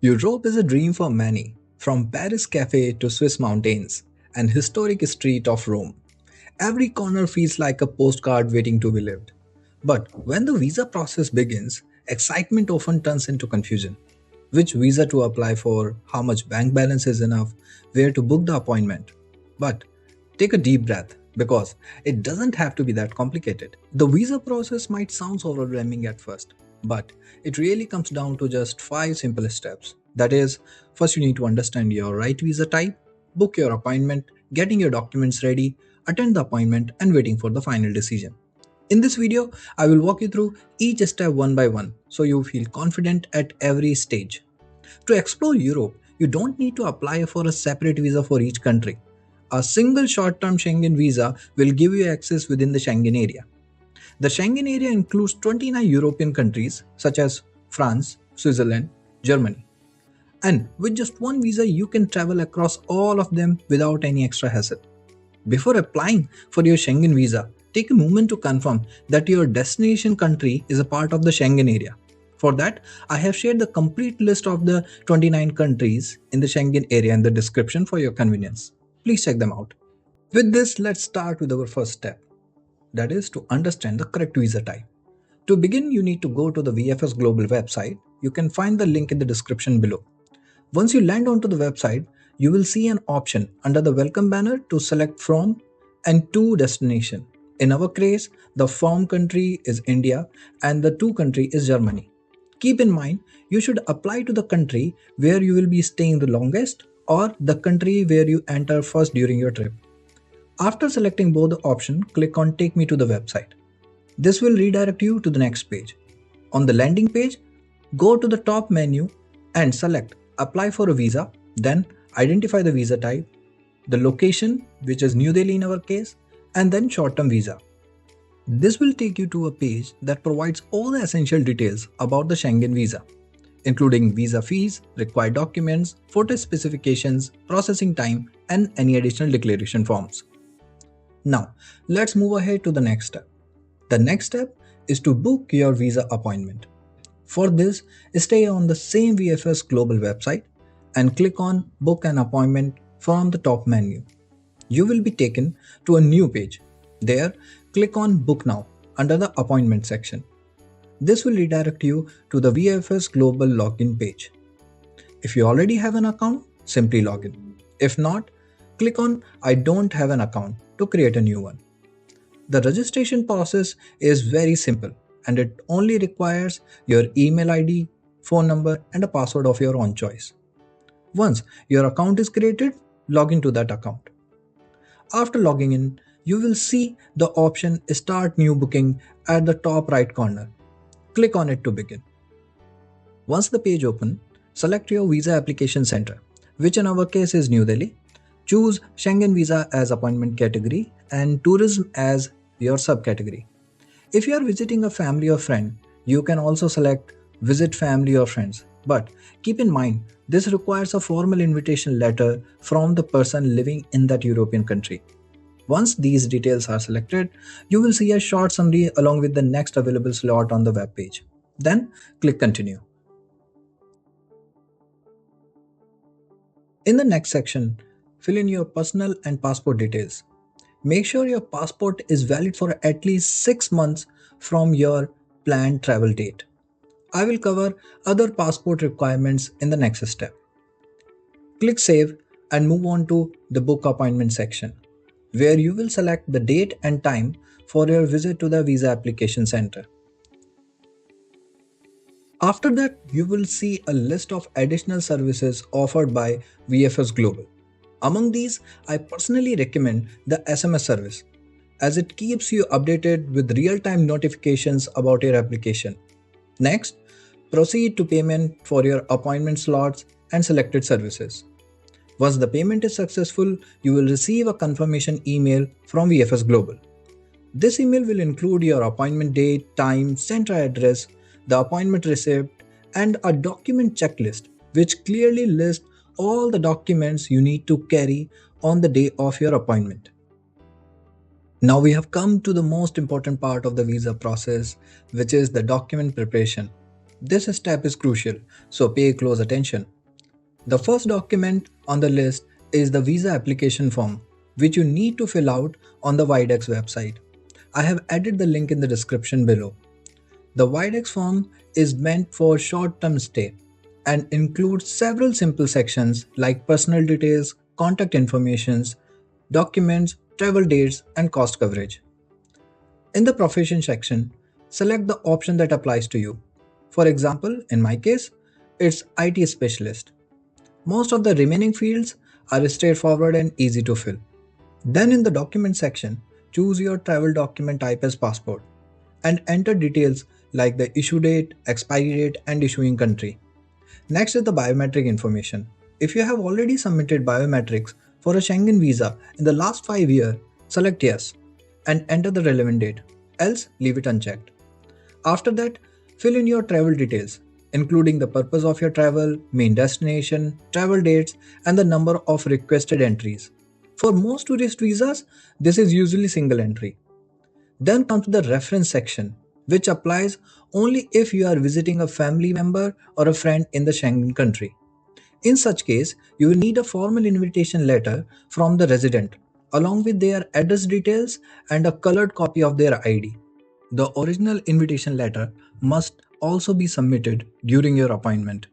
Europe is a dream for many, from Paris cafe to Swiss mountains and historic street of Rome. Every corner feels like a postcard waiting to be lived. But when the visa process begins, excitement often turns into confusion. Which visa to apply for, how much bank balance is enough, where to book the appointment. But take a deep breath because it doesn't have to be that complicated. The visa process might sound overwhelming at first, but it really comes down to just 5 simple steps. That is, first you need to understand your right visa type, book your appointment, getting your documents ready, attend the appointment, and waiting for the final decision. In this video, I will walk you through each step one by one so you feel confident at every stage. To explore Europe, you don't need to apply for a separate visa for each country. A single short-term Schengen visa will give you access within the Schengen area. The Schengen area includes 29 European countries such as France, Switzerland, Germany. And with just one visa, you can travel across all of them without any extra hassle. Before applying for your Schengen visa, take a moment to confirm that your destination country is a part of the Schengen area. For that, I have shared the complete list of the 29 countries in the Schengen area in the description for your convenience. Please check them out. With this, let's start with our first step. That is to understand the correct visa type. To begin, you need to go to the VFS Global website. You can find the link in the description below. Once you land onto the website, you will see an option under the welcome banner to select from and to destination. In our case, the from country is India and the to country is Germany. Keep in mind, you should apply to the country where you will be staying the longest or the country where you enter first during your trip. After selecting both the options, click on Take Me to the website. This will redirect you to the next page. On the landing page, go to the top menu and select Apply for a visa, then identify the visa type, the location, which is New Delhi in our case, and then short-term visa. This will take you to a page that provides all the essential details about the Schengen visa, including visa fees, required documents, photo specifications, processing time, and any additional declaration forms. Now, let's move ahead to the next step. The next step is to book your visa appointment. For this, stay on the same VFS Global website and click on Book an Appointment from the top menu. You will be taken to a new page. There, click on Book Now under the Appointment section. This will redirect you to the VFS Global login page. If you already have an account, simply log in. If not, click on I don't have an account to create a new one. The registration process is very simple and it only requires your email ID, phone number, and a password of your own choice. Once your account is created, log into that account. After logging in, you will see the option Start New Booking at the top right corner. Click on it to begin. Once the page opens, select your visa application center, which in our case is New Delhi. Choose Schengen Visa as appointment category and Tourism as your subcategory. If you are visiting a family or friend, you can also select Visit Family or Friends. But keep in mind, this requires a formal invitation letter from the person living in that European country. Once these details are selected, you will see a short summary along with the next available slot on the web page. Then click Continue. In the next section, fill in your personal and passport details. Make sure your passport is valid for at least 6 months from your planned travel date. I will cover other passport requirements in the next step. Click Save and move on to the Book Appointment section, where you will select the date and time for your visit to the visa application center. After that, you will see a list of additional services offered by VFS Global. Among these, I personally recommend the SMS service, as it keeps you updated with real-time notifications about your application. Next, proceed to payment for your appointment slots and selected services. Once the payment is successful, you will receive a confirmation email from VFS Global. This email will include your appointment date, time, center address, the appointment receipt, and a document checklist which clearly lists all the documents you need to carry on the day of your appointment. Now we have come to the most important part of the visa process, which is the document preparation. This step is crucial, so pay close attention. The first document on the list is the visa application form, which you need to fill out on the Videx website. I have added the link in the description below. The Videx form is meant for short-term stay and includes several simple sections like personal details, contact informations, documents, travel dates, and cost coverage. In the profession section, select the option that applies to you. For example, in my case, it's IT specialist. Most of the remaining fields are straightforward and easy to fill. Then in the document section, choose your travel document type as passport and enter details like the issue date, expiry date, and issuing country. Next is the biometric information. If you have already submitted biometrics for a Schengen visa in the last 5 years, select yes and enter the relevant date, else leave it unchecked. After that, fill in your travel details, including the purpose of your travel, main destination, travel dates, and the number of requested entries. For most tourist visas, this is usually single entry. Then comes the reference section, which applies only if you are visiting a family member or a friend in the Schengen country. In such case, you will need a formal invitation letter from the resident, along with their address details and a colored copy of their ID. The original invitation letter must also be submitted during your appointment.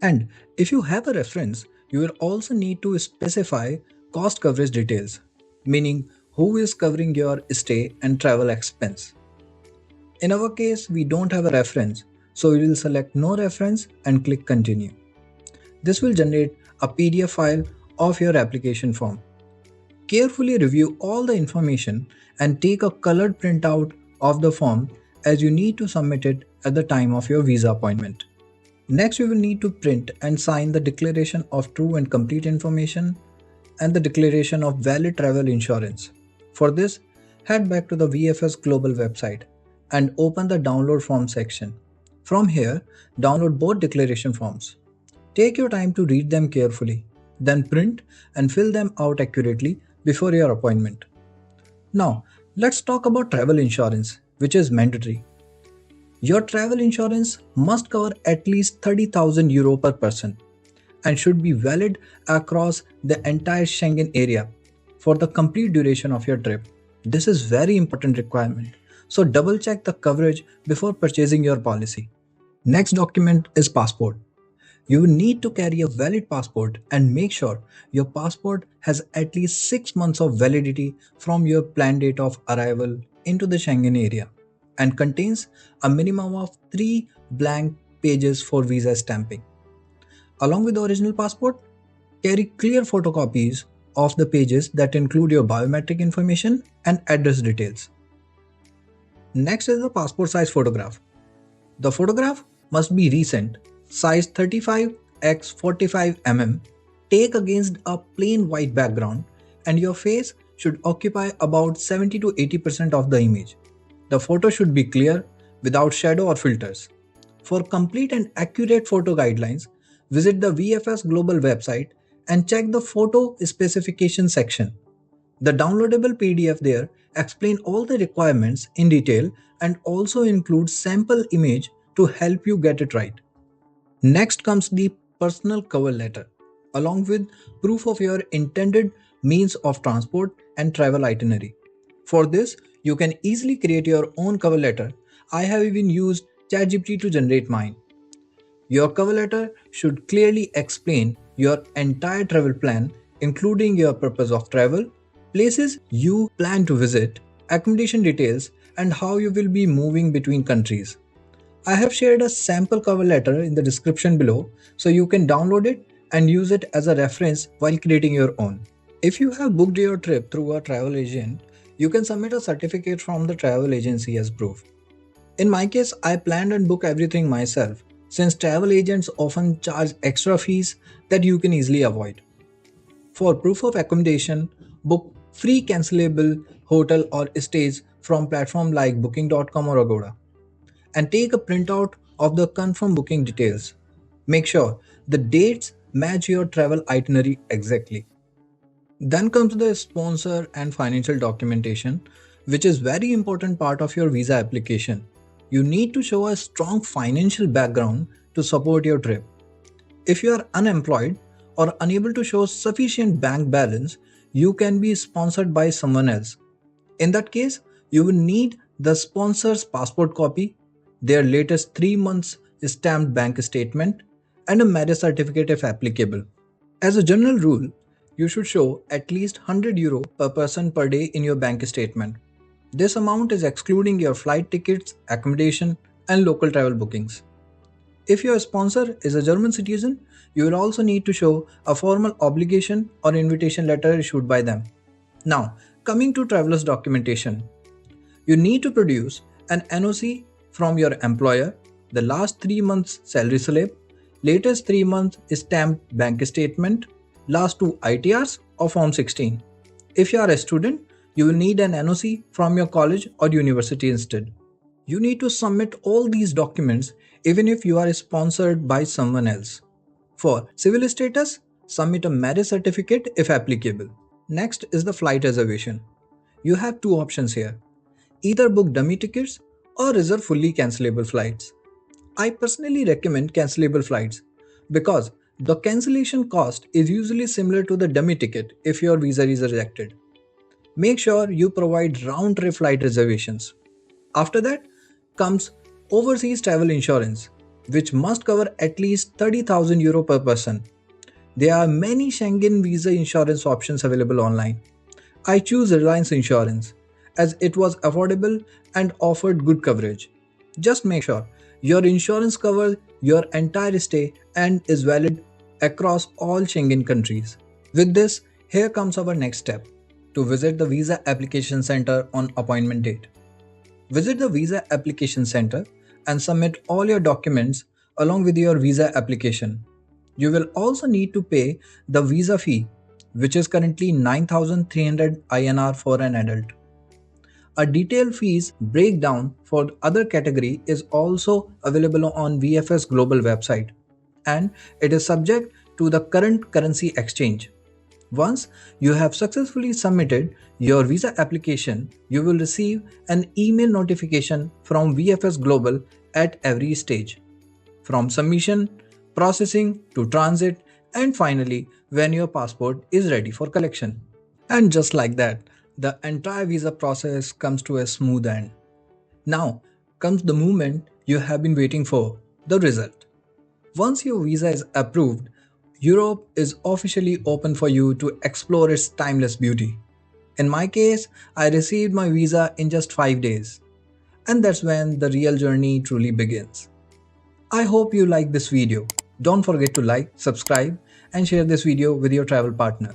And if you have a reference, you will also need to specify cost coverage details, meaning who is covering your stay and travel expense. In our case, we don't have a reference, so we will select no reference and click continue. This will generate a PDF file of your application form. Carefully review all the information and take a colored printout of the form as you need to submit it at the time of your visa appointment. Next, you will need to print and sign the declaration of true and complete information and the declaration of valid travel insurance. For this, head back to the VFS Global website and open the download form section. From here, download both declaration forms. Take your time to read them carefully, then print and fill them out accurately before your appointment. Now, let's talk about travel insurance, which is mandatory. Your travel insurance must cover at least 30,000 euro per person and should be valid across the entire Schengen area for the complete duration of your trip. This is very important requirement, so double check the coverage before purchasing your policy. Next document is passport. You will need to carry a valid passport and make sure your passport has at least 6 months of validity from your planned date of arrival into the Schengen area and contains a minimum of 3 blank pages for visa stamping. Along with the original passport, carry clear photocopies of the pages that include your biometric information and address details. Next is the passport size photograph. The photograph must be recent, size 35 x 45 mm, take against a plain white background, and your face should occupy about 70 to 80% of the image. The photo should be clear, without shadow or filters. For complete and accurate photo guidelines, visit the VFS Global website and check the photo specification section. The downloadable PDF there explain all the requirements in detail and also includes sample image to help you get it right. Next comes the personal cover letter, along with proof of your intended means of transport and travel itinerary. For this, you can easily create your own cover letter. I have even used ChatGPT to generate mine. Your cover letter should clearly explain your entire travel plan, including your purpose of travel, places you plan to visit, accommodation details, and how you will be moving between countries. I have shared a sample cover letter in the description below, so you can download it and use it as a reference while creating your own. If you have booked your trip through a travel agent, you can submit a certificate from the travel agency as proof. In my case, I planned and booked everything myself, since travel agents often charge extra fees that you can easily avoid. For proof of accommodation, book free cancelable hotel or stays from platforms like booking.com or Agoda, and take a printout of the confirmed booking details. Make sure the dates match your travel itinerary exactly. Then comes the sponsor and financial documentation, which is very important part of your visa application. You need to show a strong financial background to support your trip. If you are unemployed or unable to show sufficient bank balance, you can be sponsored by someone else. In that case, you will need the sponsor's passport copy, their latest 3 months stamped bank statement, and a marriage certificate if applicable. As a general rule, you should show at least €100 per person per day in your bank statement. This amount is excluding your flight tickets, accommodation, and local travel bookings. If your sponsor is a German citizen, you will also need to show a formal obligation or invitation letter issued by them. Now, coming to traveler's documentation, you need to produce an NOC from your employer, the last 3 months salary slip, latest 3 months stamped bank statement, last 2 ITRs or Form 16. If you are a student, you will need an NOC from your college or university instead. You need to submit all these documents even if you are sponsored by someone else. For civil status, submit a marriage certificate if applicable. Next is the flight reservation. You have two options here. Either book dummy tickets or reserve fully cancelable flights. I personally recommend cancelable flights because the cancellation cost is usually similar to the dummy ticket if your visa is rejected. Make sure you provide round-trip flight reservations. After that comes overseas travel insurance, which must cover at least €30,000 per person. There are many Schengen Visa insurance options available online. I choose Reliance Insurance as it was affordable and offered good coverage. Just make sure your insurance covers your entire stay and is valid across all Schengen countries. With this, here comes our next step: to visit the Visa Application Center on appointment date. Visit the Visa Application Center and submit all your documents along with your visa application. You will also need to pay the visa fee, which is currently 9,300 INR for an adult. A detailed fees breakdown for the other category is also available on VFS Global website, and it is subject to the current currency exchange. Once you have successfully submitted your visa application, you will receive an email notification from VFS Global at every stage, from submission, processing to transit, and finally when your passport is ready for collection. And just like that, the entire visa process comes to a smooth end. Now comes the moment you have been waiting for, the result. Once your visa is approved, Europe is officially open for you to explore its timeless beauty. In my case, I received my visa in just 5 days. And that's when the real journey truly begins. I hope you like this video. Don't forget to like, subscribe, and share this video with your travel partner.